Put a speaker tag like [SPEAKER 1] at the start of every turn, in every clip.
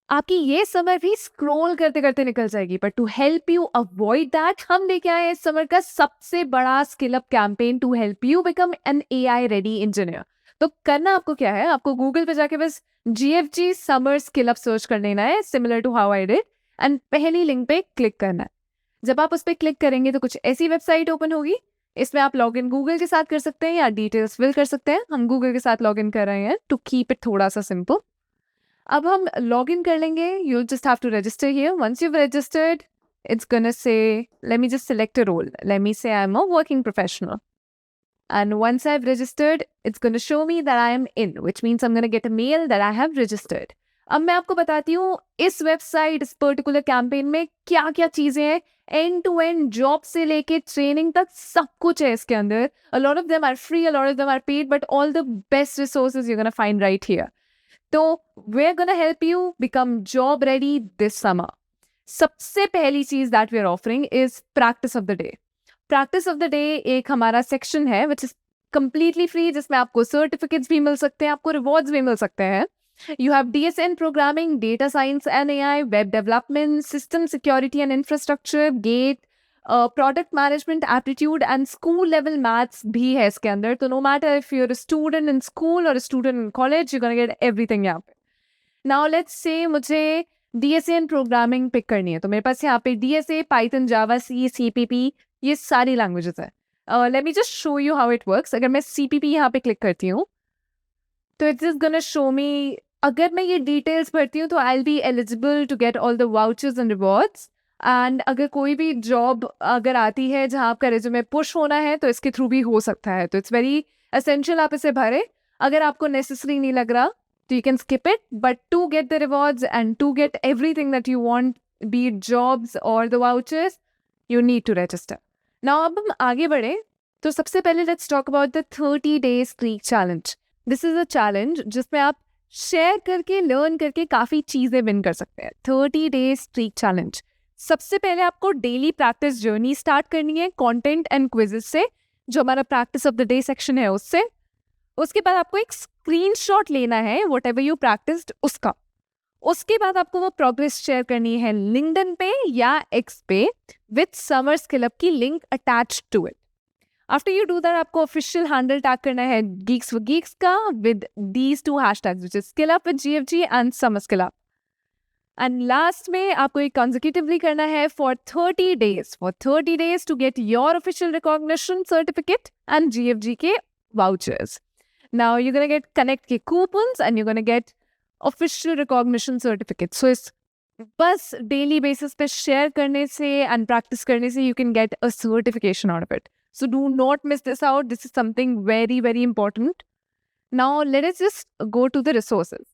[SPEAKER 1] आपकी ये समर भी स्क्रॉल करते करते निकल जाएगी, but to help you avoid that हम लेके आए हैं इस समर का सबसे बड़ा skill up campaign to help you become an AI ready engineer. तो करना आपको क्या है, आपको गूगल पे जाके बस GFG summer skill up search कर लेना है, similar to how I did, and पहली लिंक पे क्लिक करना है। जब आप उस पर क्लिक करेंगे तो कुछ ऐसी वेबसाइट ओपन होगी। इसमें आप लॉग इन गूगल के साथ कर सकते हैं या डिटेल्स फिल कर सकते हैं। हम गूगल के साथ लॉग इन कर रहे हैं टू कीप इट थोड़ा सा सिंपल। अब हम लॉग इन कर लेंगे। You just have to register here. Once you've registered, it's gonna say, let me just select a role. Let me say I'm a working professional. And once I've registered, it's going to show me that I am in, which means I'm going to get a mail that I have registered. अब मैं आपको बताती हूँ इस website, इस particular campaign में क्या क्या चीजें हैं। एंड टू एंड, जॉब से लेके ट्रेनिंग तक सब कुछ है इसके अंदर। A lot of them are free, a lot of them are paid, but all the best resources you're going to find right here. तो we're going to help you become job ready this summer. सबसे पहली चीज that we're offering is practice of the day. Practice of the day एक हमारा section है which is completely free, जिसमें आपको certificates भी मिल सकते हैं, आपको रिवॉर्ड्स भी मिल सकते हैं। You have DSN programming, data science and AI, web development, system security and infrastructure, GATE, product management, aptitude and school level maths भी है इसके अंदर। तो no matter if you are student in school और student in college, you gonna get everything यहाँ पे। Now let's say मुझे DSN programming pick करनी है, तो मेरे पास यहाँ पे DSA, पाइथन, जावा, CPP, ये सारी लैंग्वेजेस है। Let me just show you how it works. अगर मैं CPP यहाँ पे क्लिक करती हूँ तो it's just gonna show me, अगर मैं ये डिटेल्स भरती हूँ तो I will be eligible to get all the vouchers and rewards. And अगर कोई भी जॉब अगर आती है जहाँ आपका रिज्यूमे पुश होना है तो इसके थ्रू भी हो सकता है। तो इट्स वेरी एसेंशियल, आप इसे भरें। अगर आपको नेसेसरी नहीं लग रहा तो you can skip it, but to get the rewards and to get everything that you want, be it jobs or the vouchers, you need to register. Now अब हम आगे बढ़े तो सबसे पहले let's talk about the 30 days streak challenge. This is a challenge जिसमें आप share करके, लर्न करके काफ़ी चीज़ें विन कर सकते हैं। 30 days streak challenge। सबसे पहले आपको डेली प्रैक्टिस जर्नी स्टार्ट करनी है कंटेंट एंड क्विजेस से, जो हमारा practice of the day section है उससे। उसके बाद आपको एक स्क्रीनशॉट लेना है वट एवर यू प्रैक्टिस्ड उसका। उसके बाद आपको वो प्रोग्रेस शेयर करनी है लिंक्डइन पे या X पे विद समर स्किल अप की link attach to it. After you do that, आपको ऑफिशियल हैंडल टैग करना है Geeks for Geeks का with these 2 hashtags, which is skill up with GFG and summer skill up. And last में आपको एक consecutively करना है for 30 days to get your official recognition certificate and GFG के vouchers. Now you're going to get connect के coupons and you're going to get official recognition certificates. So इस बस daily basis पे share करने से and practice करने से you can get a certification out of it. So do not miss this out. This is something very very important. Now let us just go to the resources.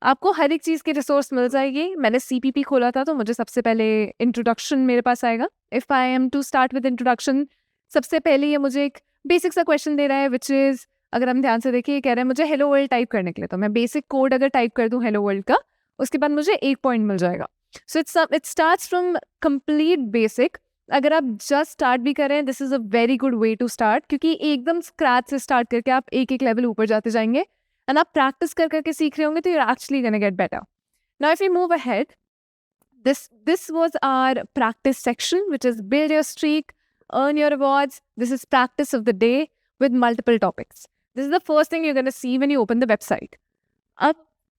[SPEAKER 1] आपको हर एक चीज़ की resource मिल जाएगी। मैंने CPP खोला था तो मुझे सबसे पहले इंट्रोडक्शन मेरे पास आएगा। If I am to start with introduction, सबसे पहले ये मुझे एक बेसिक सा क्वेश्चन दे रहा है विच इज़, अगर हम ध्यान से देखिए, कह रहे हैं मुझे हेलो वर्ल्ड टाइप करने के लिए। तो मैं बेसिक कोड अगर टाइप कर दूं हेलो वर्ल्ड का, उसके बाद मुझे 1 पॉइंट मिल जाएगा। So it starts from complete basic. अगर आप जस्ट स्टार्ट भी करें, this is a very good way to start, क्योंकि एकदम स्क्रैच से स्टार्ट करके आप एक एक लेवल ऊपर जाते जाएंगे एंड आप प्रैक्टिस कर करके सीख रहे होंगे तो you're actually gonna get better. Now if we move ahead, this was our practice section, which is build your streak, earn your rewards. This is practice of the day with multiple topics. This is the first thing you're going to see when you open the website. अब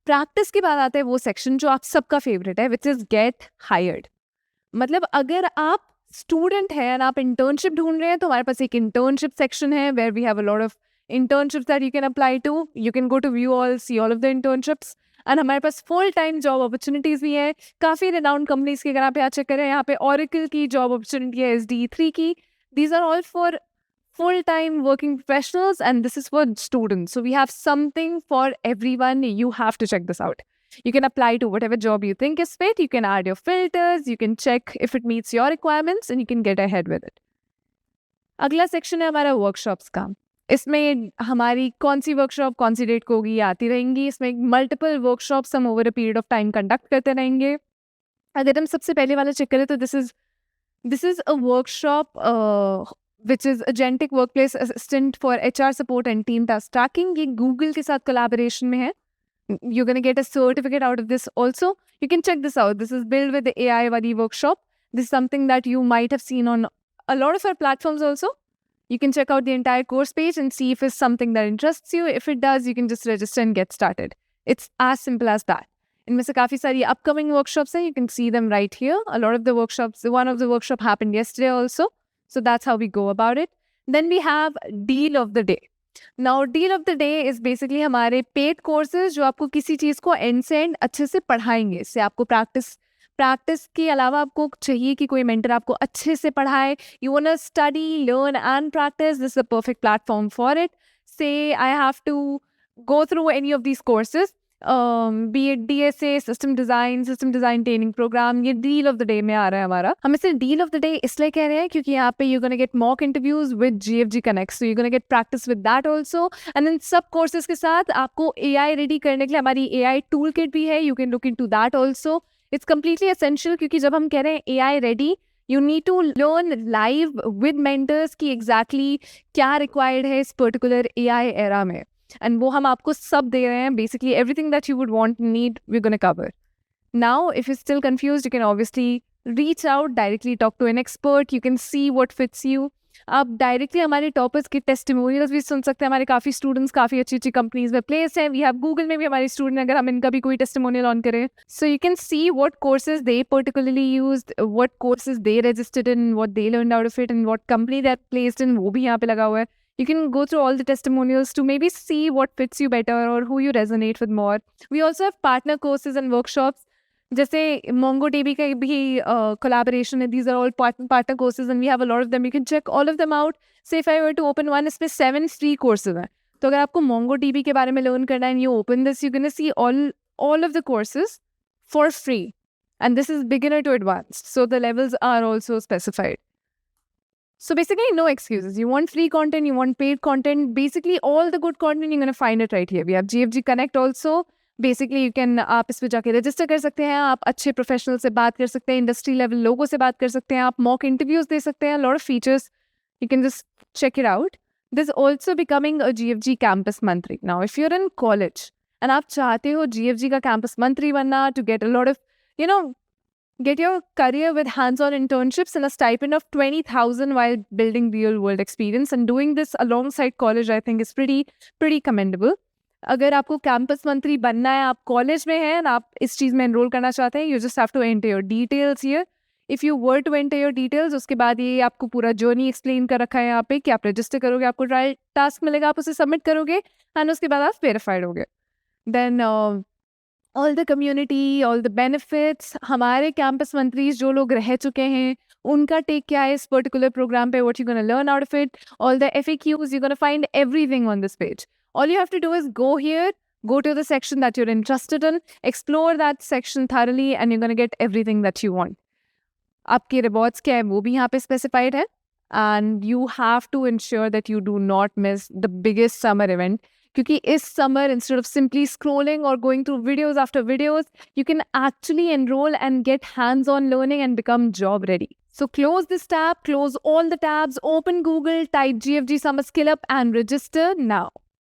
[SPEAKER 1] practice के बाद आता है वो section जो आप सबका favourite है, विच इज गेट हायर्ड। मतलब अगर आप स्टूडेंट हैं और आप इंटर्नशिप ढूंढ रहे हैं तो हमारे पास एक इंटर्नशिप सेक्शन है where we have a lot of internships that you can apply to. You can go to view all, see all of the internships. And हमारे पास फुल टाइम जॉब अपॉर्चुनिटीज़ भी हैं काफ़ी रिनाउंड कंपनीज की। अगर आप यहाँ check करें, यहाँ पे Oracle की जॉब अपॉर्चुनिटी है, SD3 की। These are all for full-time working professionals and this is for students. So we have something for everyone. You have to check this out. You can apply to whatever job you think is fit. You can add your filters. You can check if it meets your requirements and you can get ahead with it. अगला section है हमारा workshops का। इसमें हमारी कौन सी workshop कौन सी date को होगी आती रहेंगी। इसमें मल्टीपल वर्कशॉप्स हम over a period of time conduct करते रहेंगे। अगर हम सबसे पहले वाला चेक करें तो this is a workshop which is Agentic Workplace Assistant for HR Support and Team Task Tracking. ये गूगल के साथ कोलैबोरेशन में है। You're going to get a certificate out of this also. You can check this out. This is Build with the AI Wadi workshop. This is something that you might have seen on a lot of our platforms also. You can check out the entire course page and see if it's something that interests you. If it does, you can just register and get started. It's as simple as that. इनमें से काफ़ी सारी upcoming workshops हैं. You can see them right here. A lot of the workshops, one of the workshop happened yesterday also. So that's how we go about it. Then we have deal of the day. Now deal of the day is basically हमारे paid courses जो आपको किसी चीज़ को end से end अच्छे से पढ़ाएंगे. इससे आपको प्रैक्टिस के अलावा आपको चाहिए कि कोई मेंटर आपको अच्छे से पढ़ाए. You wanna study, learn and practice. This is a perfect platform for it. Say I have to go through any of these courses. Be it DSA, System Design Training Program, ये Deal of the Day में आ रहा है हमारा. हम इसे Deal of the Day इसलिए कह रहे हैं क्योंकि यहाँ पे you're gonna get mock interviews with GFG Connect, so you're gonna get practice with that also. And then सब courses के साथ आपको AI ready करने के लिए हमारी AI toolkit भी है. You can look into that also. It's completely essential क्योंकि जब हम कह रहे हैं AI ready, you need to learn live with mentors कि exactly क्या required है इस particular AI era में. And वो हम आपको सब दे रहे हैं. Basically everything that you would want and need, we're going to cover. Now, if you're still confused, you can obviously reach out, directly talk to an expert. You can see what fits you. आप directly हमारे toppers के testimonials भी सुन सकते हैं. हमारे काफ़ी students काफ़ी अच्छी अच्छी कंपनीज में प्लेस हैं. वी हैव गूगल में भी हमारे स्टूडेंट, अगर हम इनका भी कोई टेस्टिमोनियल ऑन करें. So you can see what courses they particularly used, what courses they registered in, what they learned out of it and what company they placed in, वो भी यहाँ पे लगा हुआ है. You can go through all the testimonials to maybe see what fits you better or who you resonate with more. We also have partner courses and workshops. जैसे MongoDB का भी collaboration है. These are all partner courses and we have a lot of them. You can check all of them out. Say if I were to open one, इसमें 7 free courses हैं. तो अगर आपको MongoDB के बारे में learn करना है and you open this, you're going to see all of the courses for free. And this is beginner to advanced. So the levels are also specified. So basically, no excuses. You want free content, you want paid content. Basically, all the good content, you're going to find it right here. We have GFG Connect also. Basically, you can आप इस पे जाके register कर सकते हैं. आप अच्छे professional से बात कर सकते हैं. Industry level लोगों से बात कर सकते हैं. आप mock interviews दे सकते हैं. A lot of features. You can just check it out. This is also becoming a GFG campus मंत्री. Now, if you're in college and आप चाहते हो GFG का campus मंत्री बनना to get a lot of, get your career with hands-on internships and a stipend of 20,000 while building real-world experience, and doing this alongside college, I think is pretty commendable. अगर आपको campus मंत्री बनना है, आप college में हैं, आप इस चीज़ में enroll करना चाहते हैं, you just have to enter your details here. If you were to enter your details, उसके बाद ये आपको पूरा journey explain कर रखा है यहाँ पे कि आप register करोगे, आपको trial task मिलेगा, आप उसे submit करोगे, and उसके बाद आप verified होगे. Then all the community, all the benefits, हमारे campus मंत्री जो लोग रह चुके हैं, उनका take क्या है इस particular program पे, what you're going to learn out of it, all the FAQs, you're going to find everything on this page. All you have to do is go here, go to the section that you're interested in, explore that section thoroughly, and you're going to get everything that you want. आपके rewards क्या है वो भी यहाँ पे specified है, and you have to ensure that you do not miss the biggest summer event. क्योंकि इस summer, instead of simply scrolling or going through videos after videos, you can actually enroll and get hands-on learning and become job ready. So close this tab, close all the tabs, open Google, type GFG Summer Skill Up and register now.